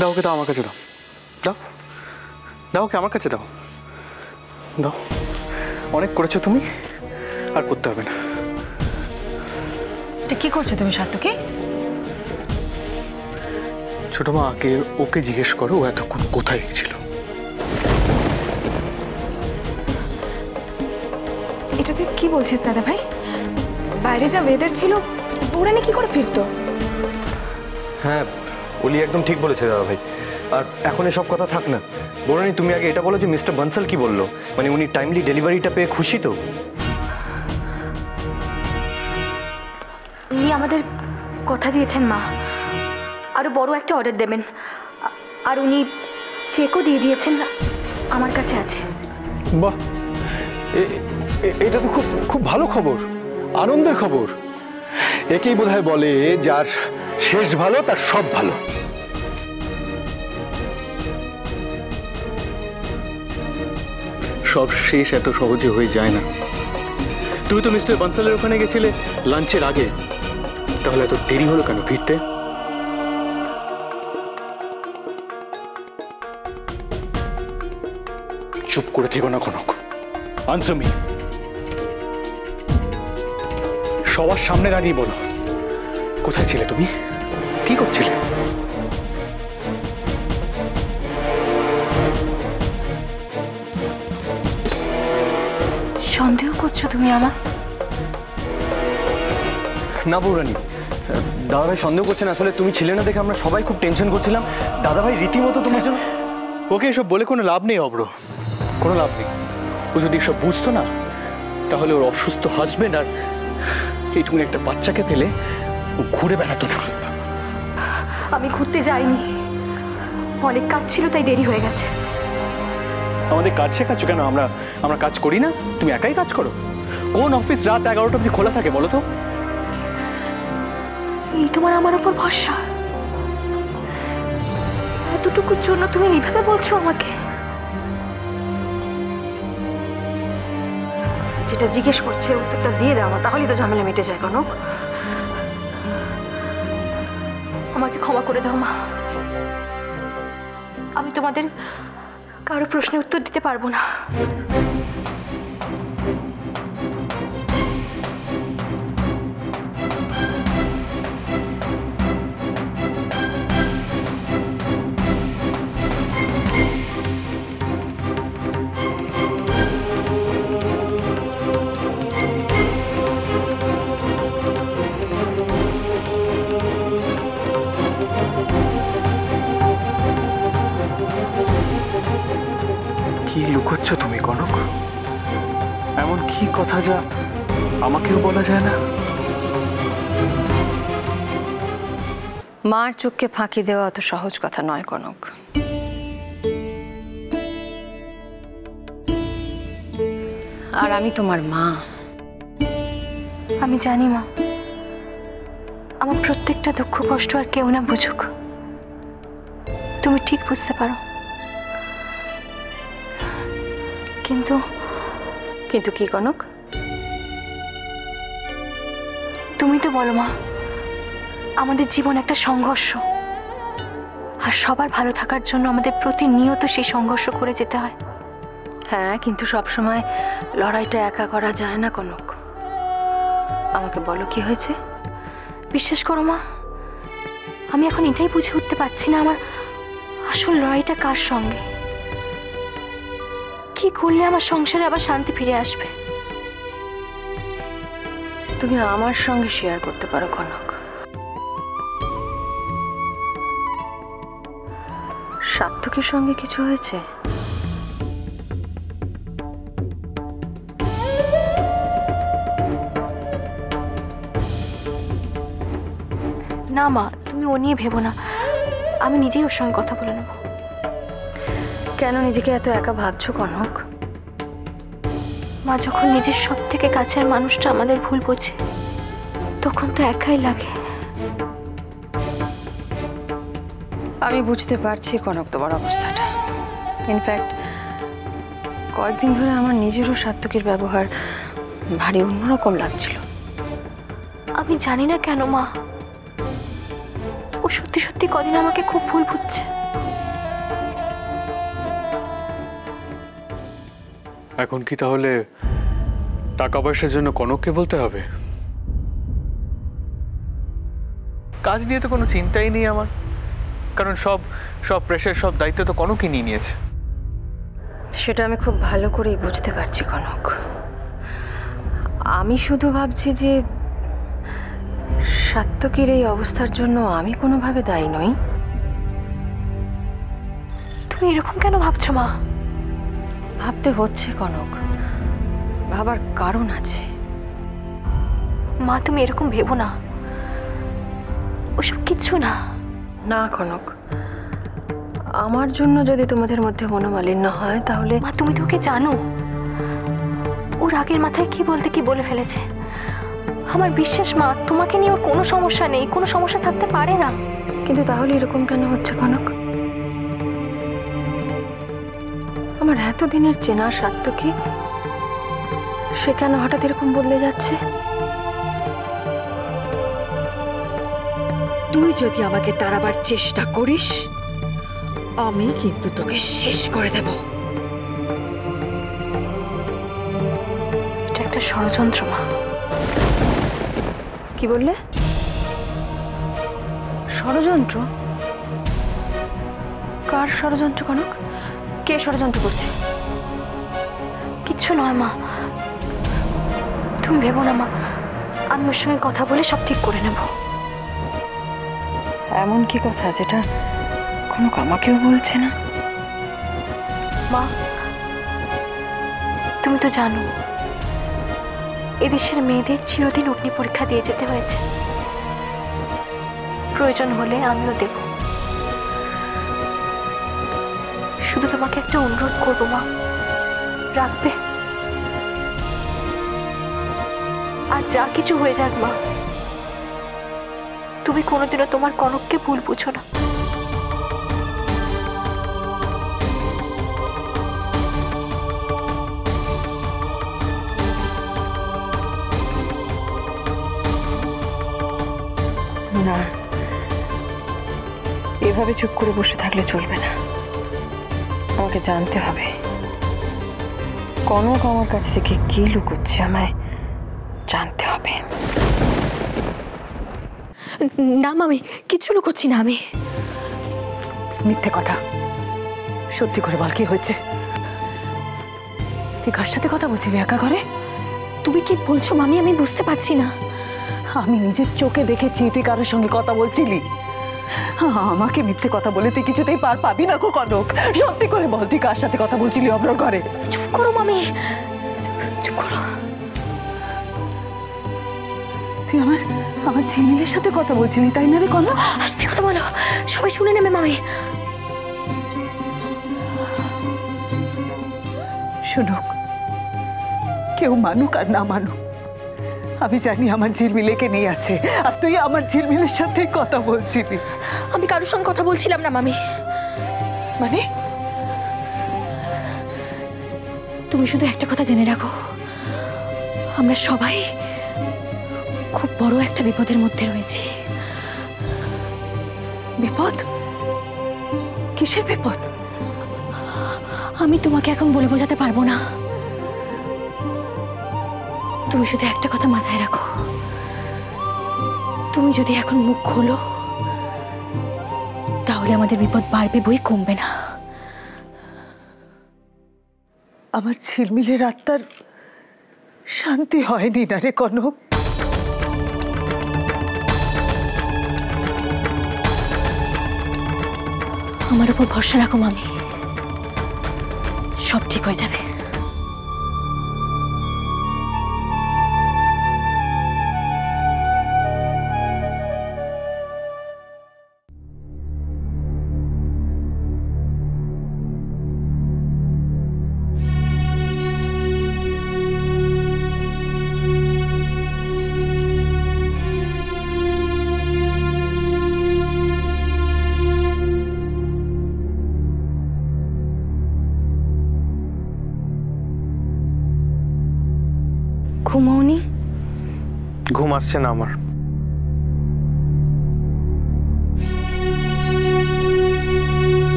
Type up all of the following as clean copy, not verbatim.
দাও ওকে, দাও আমার কাছে, দাও দাও দাও ওকে আমার কাছে, দাও দাও। অনেক করেছো তুমি, আর করতে হবে না। এটা কি করছো তুমি সাত্তকী? ছোট মা, ওকে জিজ্ঞেস করো ও এতক্ষণ কোথায় ছিল। এটা তুই কি বলছিস দাদা ভাই? বাইরে যা ওয়েদার ছিল, বৌরানী কি করে ফিরতো? হ্যাঁ, ওলি একদম ঠিক বলেছে দাদা ভাই। আর এখন এসব কথা থাক না, বৌরানী তুমি আগে এটা বলো যে মিস্টার বানসাল কি বললো, মানে উনি টাইমলি ডেলিভারিটা পেয়ে খুশি তো? উনি আমাদের কথা দিয়েছেন মা, আরো বড় একটা অর্ডার দেবেন, আর উনি চেকও দিয়ে দিয়েছেন, আমার কাছে আছে। বাহ, এটা তো খুব খুব ভালো খবর, আনন্দের খবর। একেই বোধহয় বলে যার শেষ ভালো তার সব ভালো। সব শেষ এত সহজে হয়ে যায় না। তুমি তো মিস্টার বানসালের ওখানে গেছিলে লাঞ্চের আগে, তাহলে এত দেরি হলো কেন ফিরতে? চুপ করে থেকো না কনক, আনসার মি। সবার সামনে দাঁড়িয়ে বলো, কোথায় ছিলে তুমি, কি করছিলে? সন্দেহ করছো তুমি আমার? না বৌরানী, দাদাভাই সন্দেহ করছেন। আসলে তুমি ছিলে না দেখে আমরা সবাই খুব টেনশন করছিলাম। দাদাভাই রীতিমতো তোমার জন্য। ওকে এসব বলে কোনো লাভ নেই অব্র, কোনো লাভ নেই। ও যদি এসব বুঝতো না, তাহলে ওর অসুস্থ হাজবেন্ড আর এইটুকুনি একটা বাচ্চাকে ফেলে ও ঘুরে বেড়াতো না। আমি ঘুরতে যাইনি, অনেক কাজ ছিল তাই দেরি হয়ে গেছে। আমাদের কাজ শেখাচ্ছ কেন? আমরা কাজ করি না? তুমি একাই কাজ করো? কোন অফিস রাত 11টা অবধি খোলা থাকে বলো তো? এই তোমার আমার উপর ভরসা? এতটুকুর জন্য তুমি এইভাবে বলছো আমাকে? যেটা জিজ্ঞেস করছে উত্তরটা দিয়ে দাও, তাহলেই তো ঝামেলা মিটে যায়। কনক, আমাকে ক্ষমা করে দাও মা, আমি তোমাদের কারো প্রশ্নের উত্তর দিতে পারবো না। কি লুকোচ্ছ তুমি কনক? এমন কি কথা যা আমাকেও বলা যায় না? মার চোখকে ফাঁকি দেওয়া অত সহজ কথা নয় কনক। আর আমি তোমার মা। আমি জানি মা, আমার প্রত্যেকটা দুঃখ কষ্ট আর কেউ না বুঝুক, তুমি ঠিক বুঝতে পারো। কিন্তু কিন্তু কি কনক? তুমি তো বলো মা, আমাদের জীবন একটা সংঘর্ষ, আর সবার ভালো থাকার জন্য আমাদের প্রতিনিয়ত সেই সংঘর্ষ করে যেতে হয়। হ্যাঁ, কিন্তু সবসময় লড়াইটা একা করা যায় না কনক। আমাকে বলো কি হয়েছে? বিশ্বাস করো মা, আমি এখন এটাই বুঝে উঠতে পারছি না আমার আসল লড়াইটা কার সঙ্গে। কি করলে আমার সংসারে আবার শান্তি ফিরে আসবে? তুমি আমার সঙ্গে শেয়ার করতে পারো কনক। সাত্তকীর সঙ্গে কিছু হয়েছে? না মা, তুমি ও নিয়ে ভেবো না, আমি নিজেই ওর সঙ্গে কথা বলে নেব। কেন নিজেকে এত একা ভাবছো কনক? মা, যখন নিজের সব থেকে কাছের মানুষটা আমাদের ভুল বোঝে, তখন তো একাই লাগে। আমি বুঝতে পারছি কনক তোমার অবস্থাটা। ইনফ্যাক্ট কয়েকদিন ধরে আমার নিজেরও সাত্তকীর ব্যবহার ভারী অন্যরকম লাগছিল। আমি জানি না কেন মা, ও সত্যি সত্যি কদিন আমাকে খুব ভুল বুঝছে। এখন কি তাহলে টাকা পয়সার জন্য কনককে বলতে হবে? কাজ নিয়ে তো কোনো চিন্তাই নেই আমার, কারণ সব সব প্রেশার, সব দায়িত্ব তো কনকই নিয়ে নিয়েছে। সেটা আমি খুব ভালো করেই বুঝতে পারছি কনক। আমি শুধু ভাবছি যে সাত্তকীর এই অবস্থার জন্য আমি কোনোভাবে দায়ী নই। তুমি এরকম কেন ভাবছো মা? ভাবতে হচ্ছে কনক, ভাবার কারণ আছে। মা তুমি এরকম ভেবো না, ওসব কিচ্ছু না। না কনক, আমার জন্য যদি তোমাদের মধ্যে মনোমালিন্য হয় তাহলে মা তুমি তো ওকে জানো, ওর আগের মাথায় কি বলতে কি বলে ফেলেছে। আমার বিশ্বাস মা, তোমাকে নিয়ে ওর কোনো সমস্যা নেই, কোনো সমস্যা থাকতে পারে না। কিন্তু তাহলে এরকম কেন হচ্ছে কনক? আমার এতদিনের চেনা সাত্তকী, সে কেন হঠাৎ এরকম বদলে যাচ্ছে? তুই যদি আমাকে তাড়াবার চেষ্টা করিস, আমি কিন্তু তোকে শেষ করে দেব। এটা একটা ষড়যন্ত্র মা। কি বললে? ষড়যন্ত্র? কার ষড়যন্ত্র কনক? কে ষড়যন্ত্র করছে? কিচ্ছু নয় মা, তুমি ভেবো না মা, আমি ওর সঙ্গে কথা বলে সব ঠিক করে নেব। এমন কি কথা যেটা কনক আমাকেও বলছে না? মা তুমি তো জানো এদেশের মেয়েদের চিরদিন অগ্নি পরীক্ষা দিয়ে যেতে হয়েছে। প্রয়োজন হলে আমিও দেব। শুধু তোমাকে একটা অনুরোধ করবো মা, রাখবে? আর যা কিছু হয়ে যাক মা, তুমি কোনোদিনও তোমার কনককে ভুল বুঝো না। না, এভাবে চুপ করে বসে থাকলে চলবে না। আমাকে জানতে হবে কনক আমার কাছ থেকে কি লুকোচ্ছে, আমায় জানতে হবে। না মামি, কিচ্ছু লুকোচ্ছি না আমি। মিথ্যে কথা, সত্যি করে বল কি হয়েছে? তুই কার সাথে কথা বলছিলি একা ঘরে? তুমি কি বলছো মামি? আমি বুঝতে পারছি না। আমি নিজের চোখে দেখেছি তুই কারোর সঙ্গে কথা বলছিলি। আমাকে মিথ্যে কথা বলে তুই কিছুতেই পার পাবি না গো কনক। সত্যি করে বল তুই কার সাথে কথা বলছিলি অব্রর ঘরে? চুপ করো মামি, চুপ করো। তুই আমার ঝিমিলের সাথে কথা বলছিলি তাই না রে কনক? আস্তে কথা বলো, সবাই শুনে নেবে মামি। শুনুক, কেউ মানুক আর না মানুক, আমি জানি আমার ঝিলমিলেকে নিয়ে আছে, আর তুই আমার ঝিলমিলের সাথে কথা বলছিলি। আমি কারোর সঙ্গে কথা বলছিলাম না মামি। মানে? তুমি শুধু একটা কথা জেনে রাখো, আমরা সবাই খুব বড় একটা বিপদের মধ্যে রয়েছি। বিপদ? কিসের বিপদ? আমি তোমাকে এখন বলে বোঝাতে পারবো না। তুমি শুধু একটা কথা মাথায় রাখো, তুমি যদি এখন মুখ খোলো তাহলে আমাদের বিপদ বাড়বে বই কমবে না। আমার ঝিলমিলের আত্মার শান্তি হয়নি না রে কনক? আমার উপর ভরসা রাখো মামি, সব ঠিক হয়ে যাবে। ঘুমাওনি? ঘুম আসছে না আমার।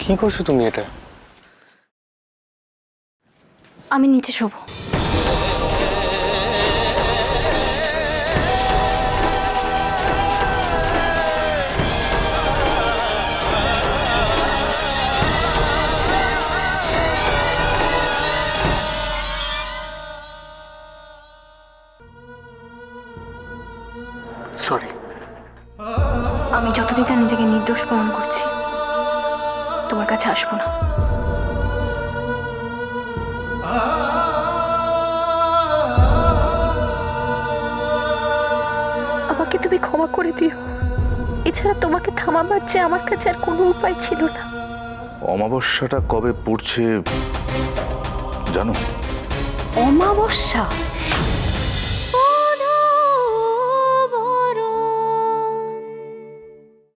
কি করছো তুমি এটা? আমি নিচে শোবো। সরি। আমি যতদিন না নিজেকে নির্দোষ প্রমাণ করছি তোমার কাছে আসবো না। আমাকে তুমি ক্ষমা করে দিও। এছাড়া তোমাকে থামাবার চেয়ে আমার কাছে আর কোনো উপায় ছিল না। অমাবস্যাটা কবে পড়ছে জানো? অমাবস্যা?